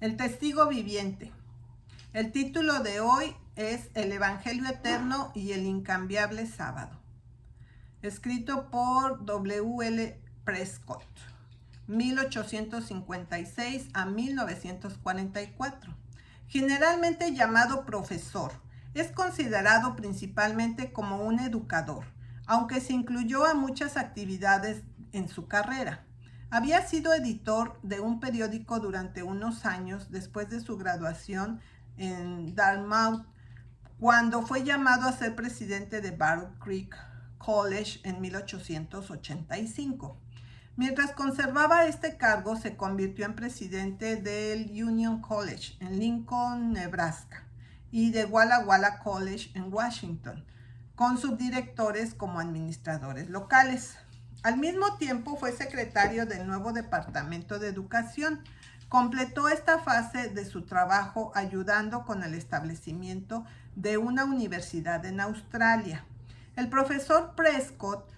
El testigo viviente. El título de hoy es El Evangelio Eterno y el Incambiable Sábado. Escrito por W.L. Prescott, 1856 a 1944. Generalmente llamado profesor, es considerado principalmente como un educador, aunque se incluyó a muchas actividades en su carrera. Había sido editor de un periódico durante unos años después de su graduación en Dartmouth, cuando fue llamado a ser presidente de Battle Creek College en 1885. Mientras conservaba este cargo, se convirtió en presidente del Union College en Lincoln, Nebraska, y de Walla Walla College en Washington, con subdirectores como administradores locales. Al mismo tiempo fue secretario del nuevo Departamento de Educación. Completó esta fase de su trabajo ayudando con el establecimiento de una universidad en Australia. El profesor Prescott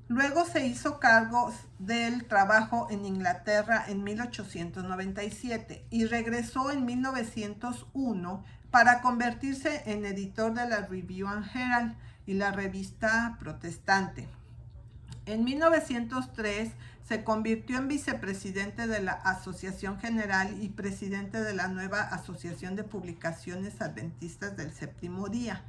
luego se hizo cargo del trabajo en Inglaterra en 1897 y regresó en 1901 para convertirse en editor de la Review and Herald y la revista protestante. En 1903 se convirtió en vicepresidente de la Asociación General y presidente de la nueva Asociación de Publicaciones Adventistas del Séptimo Día.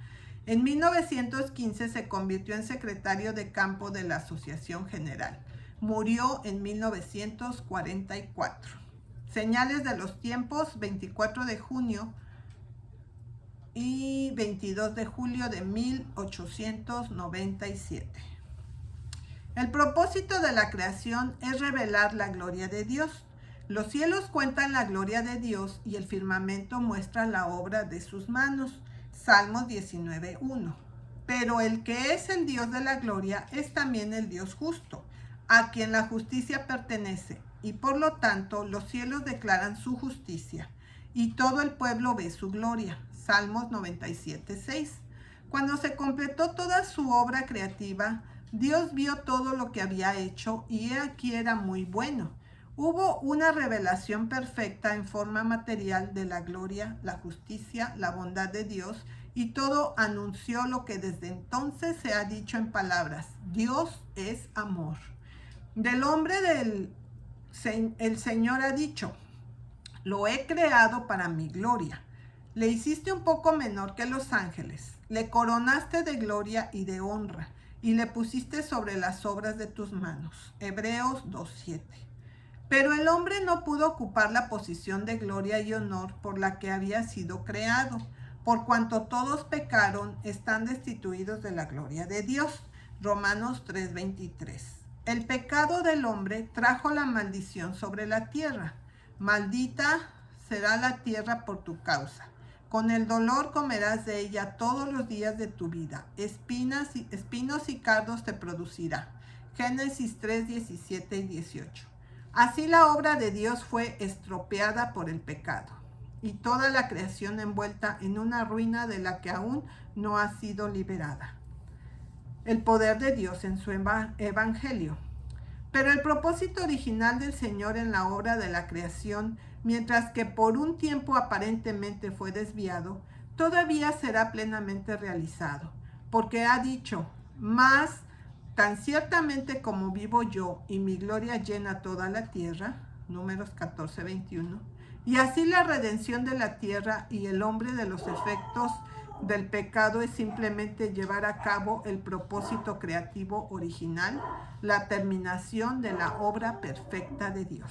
En 1915 se convirtió en secretario de campo de la Asociación General. Murió en 1944. Señales de los tiempos, 24 de junio y 22 de julio de 1897. El propósito de la creación es revelar la gloria de Dios. Los cielos cuentan la gloria de Dios y el firmamento muestra la obra de sus manos. Salmos 19:1. Pero el que es el Dios de la gloria es también el Dios justo, a quien la justicia pertenece, y por lo tanto los cielos declaran su justicia, y todo el pueblo ve su gloria. Salmos 97:6. Cuando se completó toda su obra creativa, Dios vio todo lo que había hecho y he aquí era muy bueno. Hubo una revelación perfecta en forma material de la gloria, la justicia, la bondad de Dios, y todo anunció lo que desde entonces se ha dicho en palabras: Dios es amor. Del hombre el Señor ha dicho: lo he creado para mi gloria. Le hiciste un poco menor que los ángeles, le coronaste de gloria y de honra, y le pusiste sobre las obras de tus manos. Hebreos 2:7. Pero el hombre no pudo ocupar la posición de gloria y honor por la que había sido creado. Por cuanto todos pecaron, están destituidos de la gloria de Dios. Romanos 3:23. El pecado del hombre trajo la maldición sobre la tierra. Maldita será la tierra por tu causa. Con el dolor comerás de ella todos los días de tu vida. Espinos y cardos te producirá. Génesis 3:17 y 18. Así la obra de Dios fue estropeada por el pecado, y toda la creación envuelta en una ruina de la que aún no ha sido liberada. El poder de Dios en su evangelio. Pero el propósito original del Señor en la obra de la creación, mientras que por un tiempo aparentemente fue desviado, todavía será plenamente realizado, porque ha dicho: más tan ciertamente como vivo yo y mi gloria llena toda la tierra. Números 14:21. Y así la redención de la tierra y el hombre de los efectos del pecado es simplemente llevar a cabo el propósito creativo original, la terminación de la obra perfecta de Dios.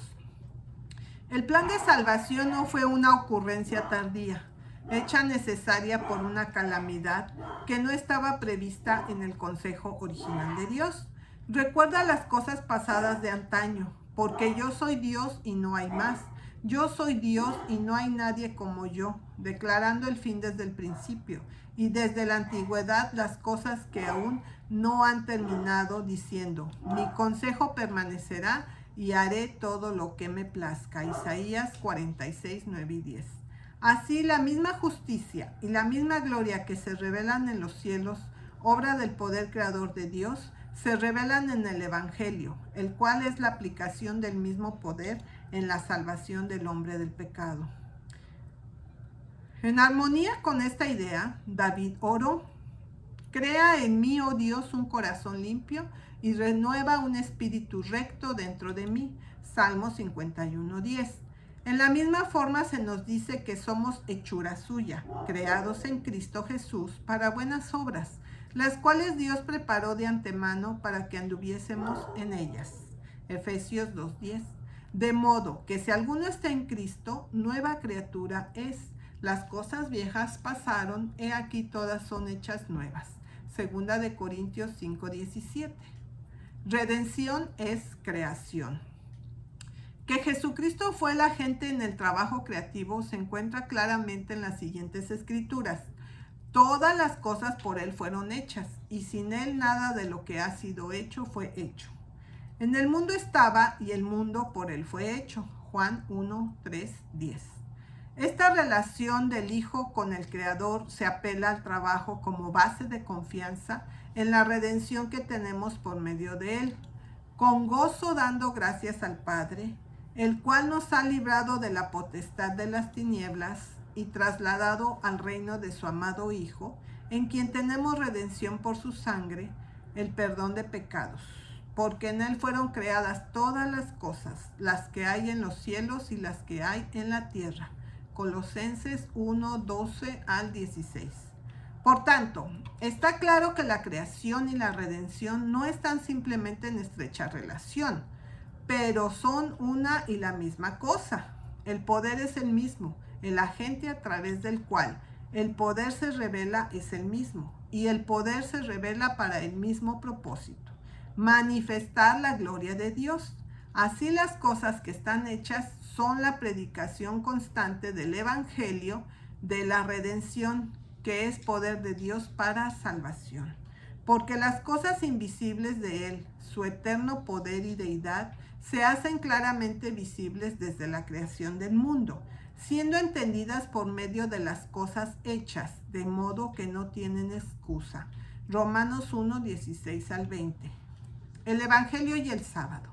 El plan de salvación no fue una ocurrencia tardía, hecha necesaria por una calamidad que no estaba prevista en el consejo original de Dios. Recuerda las cosas pasadas de antaño, porque yo soy Dios y no hay más. Yo soy Dios y no hay nadie como yo, declarando el fin desde el principio y desde la antigüedad las cosas que aún no han terminado, diciendo: mi consejo permanecerá y haré todo lo que me plazca. Isaías 46:9 y 10. Así la misma justicia y la misma gloria que se revelan en los cielos, obra del poder creador de Dios, se revelan en el Evangelio, el cual es la aplicación del mismo poder en la salvación del hombre del pecado. En armonía con esta idea, David oró: crea en mí, oh Dios, un corazón limpio y renueva un espíritu recto dentro de mí. Salmo 51:10. En la misma forma se nos dice que somos hechura suya, creados en Cristo Jesús para buenas obras, las cuales Dios preparó de antemano para que anduviésemos en ellas. Efesios 2:10. De modo que si alguno está en Cristo, nueva criatura es. Las cosas viejas pasaron, he aquí todas son hechas nuevas. Segunda de Corintios 5:17. Redención es creación. Que Jesucristo fue el agente en el trabajo creativo se encuentra claramente en las siguientes escrituras. Todas las cosas por Él fueron hechas, y sin Él nada de lo que ha sido hecho fue hecho. En el mundo estaba, y el mundo por Él fue hecho. Juan 1:3-10. Esta relación del Hijo con el Creador se apela al trabajo como base de confianza en la redención que tenemos por medio de Él, con gozo dando gracias al Padre, el cual nos ha librado de la potestad de las tinieblas y trasladado al reino de su amado Hijo, en quien tenemos redención por su sangre, el perdón de pecados. Porque en Él fueron creadas todas las cosas, las que hay en los cielos y las que hay en la tierra. Colosenses 1:12-16. Por tanto, está claro que la creación y la redención no están simplemente en estrecha relación, pero son una y la misma cosa. El poder es el mismo, el agente a través del cual el poder se revela es el mismo, y el poder se revela para el mismo propósito: manifestar la gloria de Dios. Así las cosas que están hechas son la predicación constante del Evangelio de la redención, que es poder de Dios para salvación. Porque las cosas invisibles de Él, su eterno poder y deidad, se hacen claramente visibles desde la creación del mundo, siendo entendidas por medio de las cosas hechas, de modo que no tienen excusa. Romanos 1:16-20. El Evangelio y el sábado.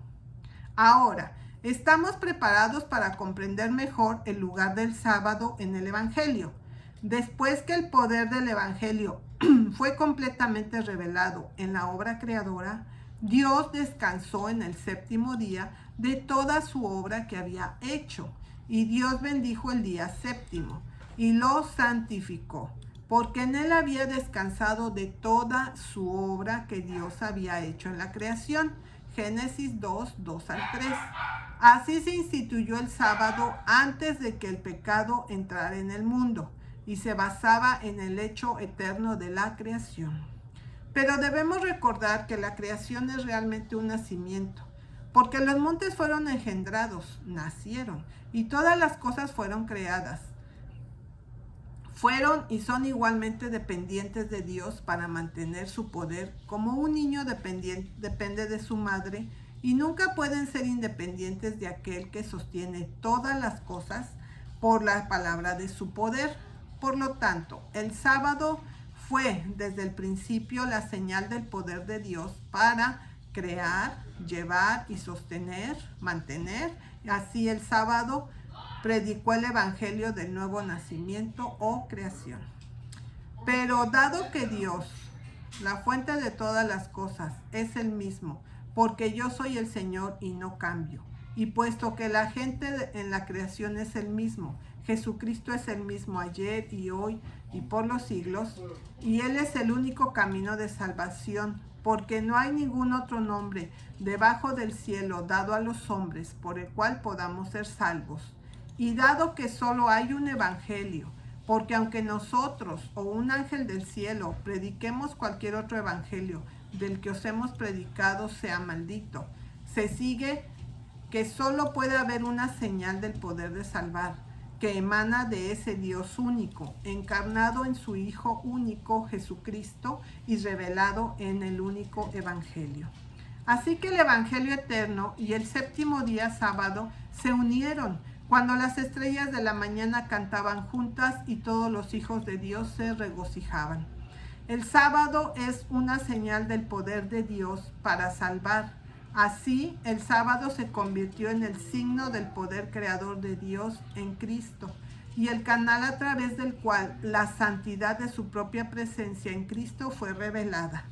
Ahora, estamos preparados para comprender mejor el lugar del sábado en el Evangelio. Después que el poder del Evangelio fue completamente revelado en la obra creadora, Dios descansó en el séptimo día de toda su obra que había hecho, y Dios bendijo el día séptimo y lo santificó, porque en él había descansado de toda su obra que Dios había hecho en la creación. Génesis 2:2-3. Así se instituyó el sábado antes de que el pecado entrara en el mundo, y se basaba en el hecho eterno de la creación. Pero debemos recordar que la creación es realmente un nacimiento, porque los montes fueron engendrados, nacieron, y todas las cosas fueron creadas. Fueron y son igualmente dependientes de Dios para mantener su poder, como un niño depende de su madre, y nunca pueden ser independientes de aquel que sostiene todas las cosas por la palabra de su poder. Por lo tanto, el sábado fue desde el principio la señal del poder de Dios para crear, llevar y sostener, mantener. Así el sábado predicó el evangelio del nuevo nacimiento o creación. Pero dado que Dios, la fuente de todas las cosas, es el mismo, porque yo soy el Señor y no cambio, y puesto que la gente en la creación es el mismo, Jesucristo es el mismo ayer y hoy y por los siglos, y Él es el único camino de salvación, porque no hay ningún otro nombre debajo del cielo dado a los hombres por el cual podamos ser salvos. Y dado que solo hay un evangelio, porque aunque nosotros o un ángel del cielo prediquemos cualquier otro evangelio del que os hemos predicado sea maldito, se sigue que solo puede haber una señal del poder de salvar, que emana de ese Dios único, encarnado en su Hijo único Jesucristo y revelado en el único evangelio. Así que el evangelio eterno y el séptimo día sábado se unieron, cuando las estrellas de la mañana cantaban juntas y todos los hijos de Dios se regocijaban. El sábado es una señal del poder de Dios para salvar, Así, el sábado se convirtió en el signo del poder creador de Dios en Cristo y el canal a través del cual la santidad de su propia presencia en Cristo fue revelada.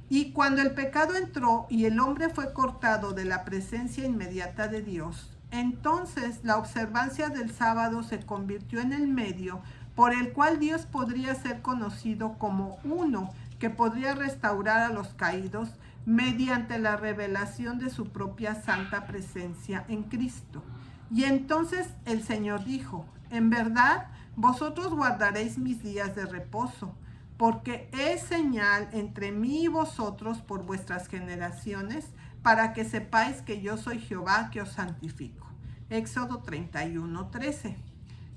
Y cuando el pecado entró y el hombre fue cortado de la presencia inmediata de Dios, entonces la observancia del sábado se convirtió en el medio por el cual Dios podría ser conocido como uno que podría restaurar a los caídos mediante la revelación de su propia santa presencia en Cristo. Y entonces el Señor dijo: en verdad, vosotros guardaréis mis días de reposo, porque es señal entre mí y vosotros por vuestras generaciones, para que sepáis que yo soy Jehová que os santifico. Éxodo 31:13.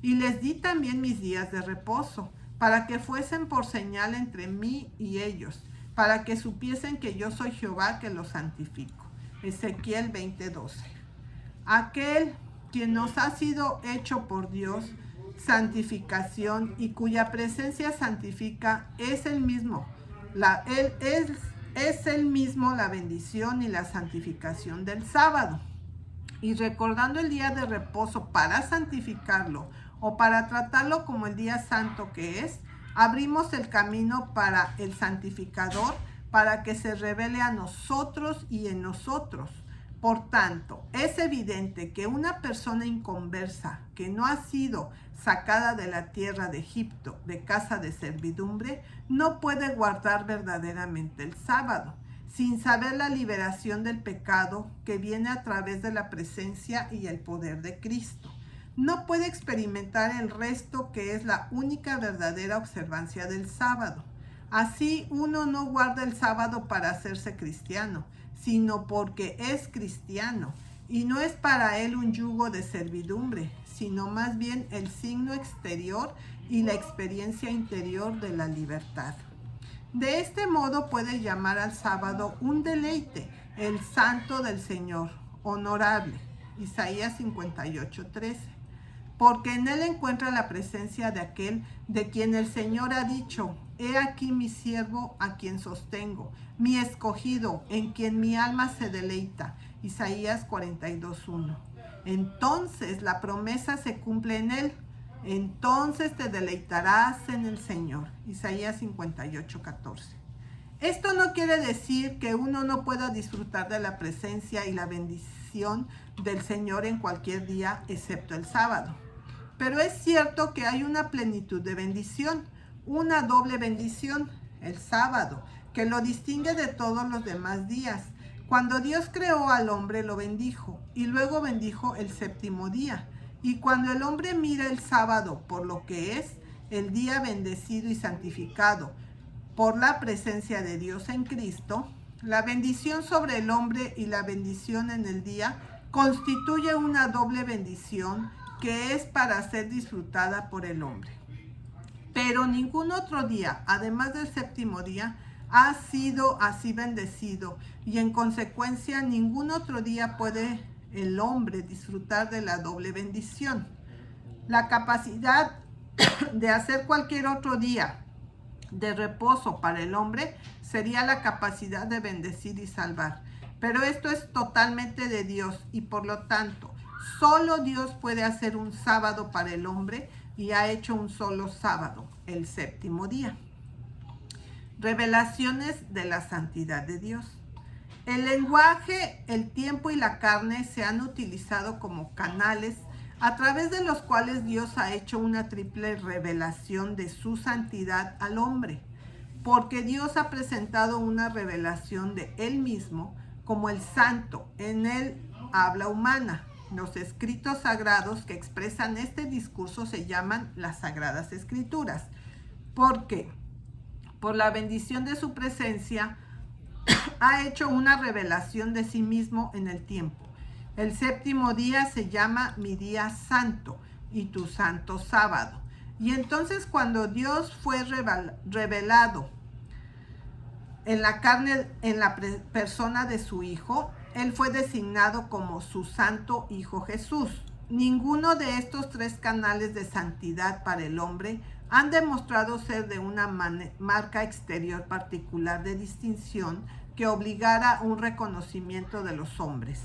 Y les di también mis días de reposo, para que fuesen por señal entre mí y ellos, para que supiesen que yo soy Jehová que los santifico. Ezequiel 20:12. Aquel quien nos ha sido hecho por Dios santificación y cuya presencia santifica es el mismo. Es el mismo la bendición y la santificación del sábado. Y recordando el día de reposo para santificarlo o para tratarlo como el día santo que es, abrimos el camino para el santificador para que se revele a nosotros y en nosotros. Por tanto, es evidente que una persona inconversa que no ha sido sacada de la tierra de Egipto, de casa de servidumbre, no puede guardar verdaderamente el sábado, sin saber la liberación del pecado que viene a través de la presencia y el poder de Cristo. No puede experimentar el resto que es la única verdadera observancia del sábado. Así, uno no guarda el sábado para hacerse cristiano, sino porque es cristiano, y no es para él un yugo de servidumbre, sino más bien el signo exterior y la experiencia interior de la libertad. De este modo puede llamar al sábado un deleite, el santo del Señor, honorable. Isaías 58:13. Porque en él encuentra la presencia de aquel de quien el Señor ha dicho: he aquí mi siervo a quien sostengo, mi escogido, en quien mi alma se deleita. Isaías 42:1. Entonces la promesa se cumple en él. Entonces te deleitarás en el Señor. Isaías 58:14. Esto no quiere decir que uno no pueda disfrutar de la presencia y la bendición del Señor en cualquier día, excepto el sábado. Pero es cierto que hay una plenitud de bendición, una doble bendición, el sábado, que lo distingue de todos los demás días. Cuando Dios creó al hombre, lo bendijo y luego bendijo el séptimo día. Y cuando el hombre mira el sábado por lo que es, el día bendecido y santificado por la presencia de Dios en Cristo, la bendición sobre el hombre y la bendición en el día constituye una doble bendición que es para ser disfrutada por el hombre. Pero ningún otro día, además del séptimo día, ha sido así bendecido, y en consecuencia ningún otro día puede el hombre disfrutar de la doble bendición. La capacidad de hacer cualquier otro día de reposo para el hombre sería la capacidad de bendecir y salvar. Pero esto es totalmente de Dios y por lo tanto, solo Dios puede hacer un sábado para el hombre y ha hecho un solo sábado, el séptimo día. Revelaciones de la santidad de Dios. El lenguaje, el tiempo y la carne se han utilizado como canales a través de los cuales Dios ha hecho una triple revelación de su santidad al hombre, porque Dios ha presentado una revelación de Él mismo como el santo en el habla humana. Los escritos sagrados que expresan este discurso se llaman las Sagradas Escrituras, porque por la bendición de su presencia ha hecho una revelación de sí mismo en el tiempo. El séptimo día se llama mi día santo y tu santo sábado. Y entonces cuando Dios fue revelado en la carne, en la persona de su Hijo, Él fue designado como su santo Hijo Jesús. Ninguno de estos tres canales de santidad para el hombre han demostrado ser de una marca exterior particular de distinción que obligara un reconocimiento de los hombres.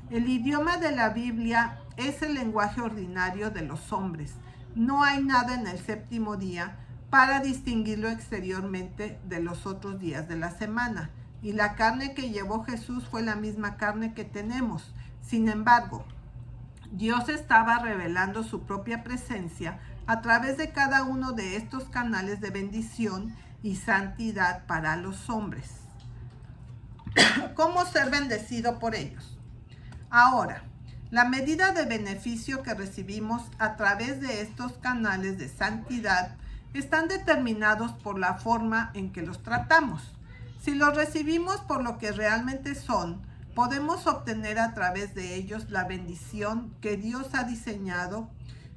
El idioma de la Biblia es el lenguaje ordinario de los hombres. No hay nada en el séptimo día para distinguirlo exteriormente de los otros días de la semana. Y la carne que llevó Jesús fue la misma carne que tenemos. Sin embargo, Dios estaba revelando su propia presencia a través de cada uno de estos canales de bendición y santidad para los hombres. ¿Cómo ser bendecido por ellos? Ahora, la medida de beneficio que recibimos a través de estos canales de santidad están determinados por la forma en que los tratamos. Si los recibimos por lo que realmente son, podemos obtener a través de ellos la bendición que Dios ha diseñado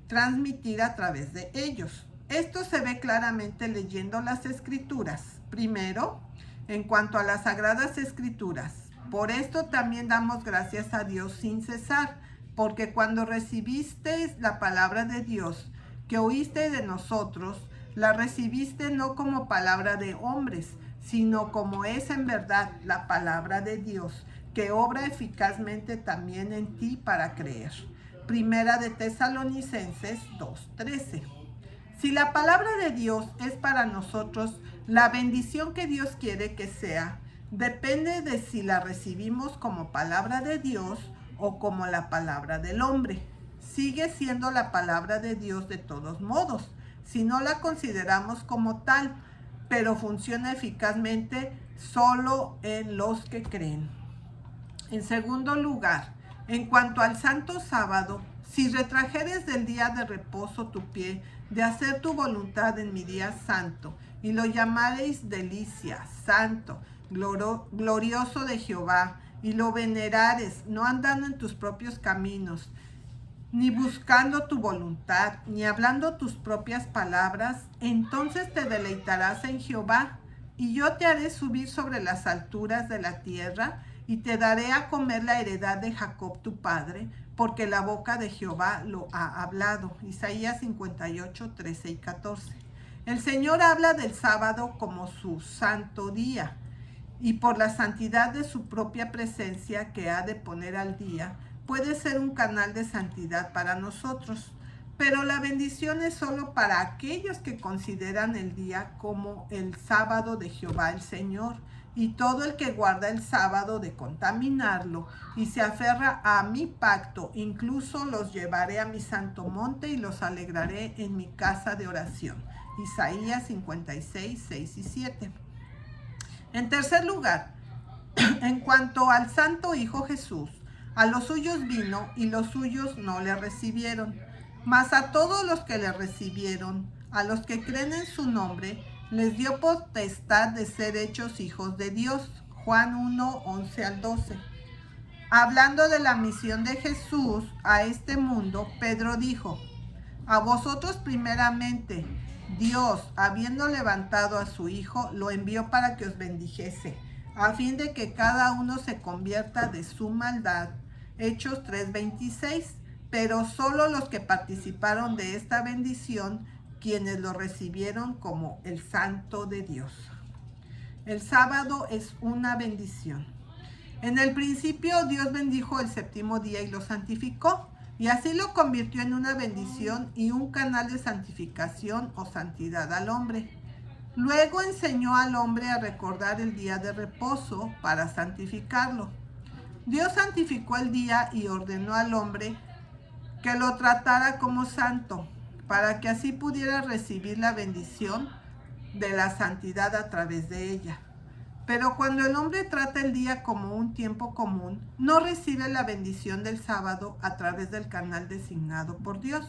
transmitir a través de ellos. Esto se ve claramente leyendo las Escrituras. Primero, en cuanto a las Sagradas Escrituras, por esto también damos gracias a Dios sin cesar, porque cuando recibisteis la palabra de Dios que oíste de nosotros, la recibiste no como palabra de hombres, sino como es en verdad la palabra de Dios, que obra eficazmente también en ti para creer. Primera de Tesalonicenses 2:13. Si la palabra de Dios es para nosotros la bendición que Dios quiere que sea, depende de si la recibimos como palabra de Dios o como la palabra del hombre. Sigue siendo la palabra de Dios de todos modos, si no la consideramos como tal, pero funciona eficazmente solo en los que creen. En segundo lugar, en cuanto al santo sábado, si retrajeres del día de reposo tu pie, de hacer tu voluntad en mi día santo, y lo llamaréis delicia, santo, glorioso de Jehová, y lo venerares, no andando en tus propios caminos, ni buscando tu voluntad, ni hablando tus propias palabras, entonces te deleitarás en Jehová, y yo te haré subir sobre las alturas de la tierra, y te daré a comer la heredad de Jacob tu padre, porque la boca de Jehová lo ha hablado. Isaías 58, 13 y 14. El Señor habla del sábado como su santo día, y por la santidad de su propia presencia que ha de poner al día, puede ser un canal de santidad para nosotros. Pero la bendición es solo para aquellos que consideran el día como el sábado de Jehová el Señor, y todo el que guarda el sábado de contaminarlo y se aferra a mi pacto, incluso los llevaré a mi santo monte y los alegraré en mi casa de oración. Isaías 56, 6 y 7. En tercer lugar, en cuanto al Santo Hijo Jesús, a los suyos vino y los suyos no le recibieron. Mas a todos los que le recibieron, a los que creen en su nombre, les dio potestad de ser hechos hijos de Dios. Juan 1, 11 al 12. Hablando de la misión de Jesús a este mundo, Pedro dijo: a vosotros primeramente, Dios, habiendo levantado a su Hijo, lo envió para que os bendijese, a fin de que cada uno se convierta de su maldad. Hechos 3:26. Pero solo los que participaron de esta bendición, quienes lo recibieron como el santo de Dios. El sábado es una bendición. En el principio Dios bendijo el séptimo día y lo santificó, y así lo convirtió en una bendición y un canal de santificación o santidad al hombre. Luego enseñó al hombre a recordar el día de reposo para santificarlo. Dios santificó el día y ordenó al hombre que lo tratara como santo, para que así pudiera recibir la bendición de la santidad a través de ella. Pero cuando el hombre trata el día como un tiempo común, no recibe la bendición del sábado a través del canal designado por Dios.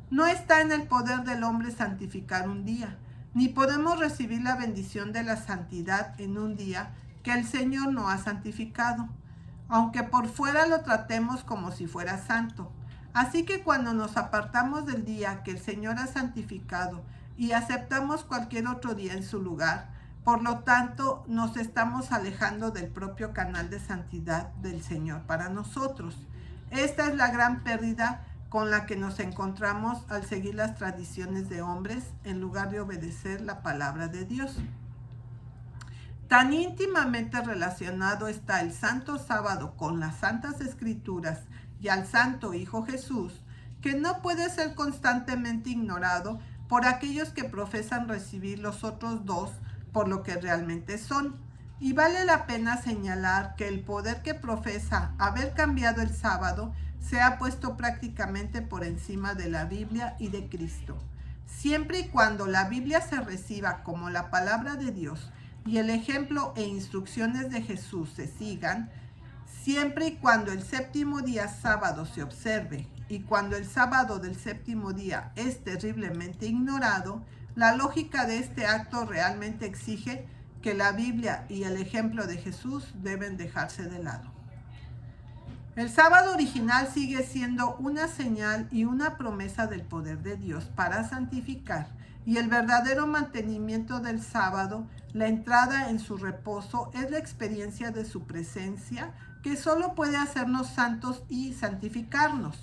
No está en el poder del hombre santificar un día, ni podemos recibir la bendición de la santidad en un día que el Señor no ha santificado, aunque por fuera lo tratemos como si fuera santo. Así que cuando nos apartamos del día que el Señor ha santificado y aceptamos cualquier otro día en su lugar, por lo tanto nos estamos alejando del propio canal de santidad del Señor para nosotros. Esta es la gran pérdida con la que nos encontramos al seguir las tradiciones de hombres en lugar de obedecer la palabra de Dios. Tan íntimamente relacionado está el Santo Sábado con las Santas Escrituras y al Santo Hijo Jesús, que no puede ser constantemente ignorado por aquellos que profesan recibir los otros dos por lo que realmente son. Y vale la pena señalar que el poder que profesa haber cambiado el sábado se ha puesto prácticamente por encima de la Biblia y de Cristo. Siempre y cuando la Biblia se reciba como la palabra de Dios y el ejemplo e instrucciones de Jesús se sigan, siempre y cuando el séptimo día sábado se observe y cuando el sábado del séptimo día es terriblemente ignorado, la lógica de este acto realmente exige que la Biblia y el ejemplo de Jesús deben dejarse de lado. El sábado original sigue siendo una señal y una promesa del poder de Dios para santificar, y el verdadero mantenimiento del sábado, la entrada en su reposo, es la experiencia de su presencia que solo puede hacernos santos y santificarnos.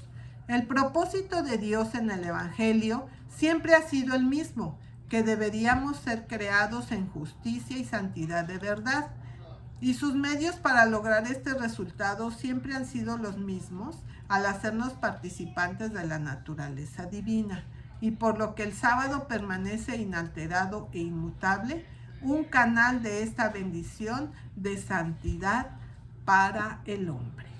El propósito de Dios en el Evangelio siempre ha sido el mismo, que deberíamos ser creados en justicia y santidad de verdad. Y sus medios para lograr este resultado siempre han sido los mismos al hacernos participantes de la naturaleza divina, y por lo que el sábado permanece inalterado e inmutable, un canal de esta bendición de santidad para el hombre.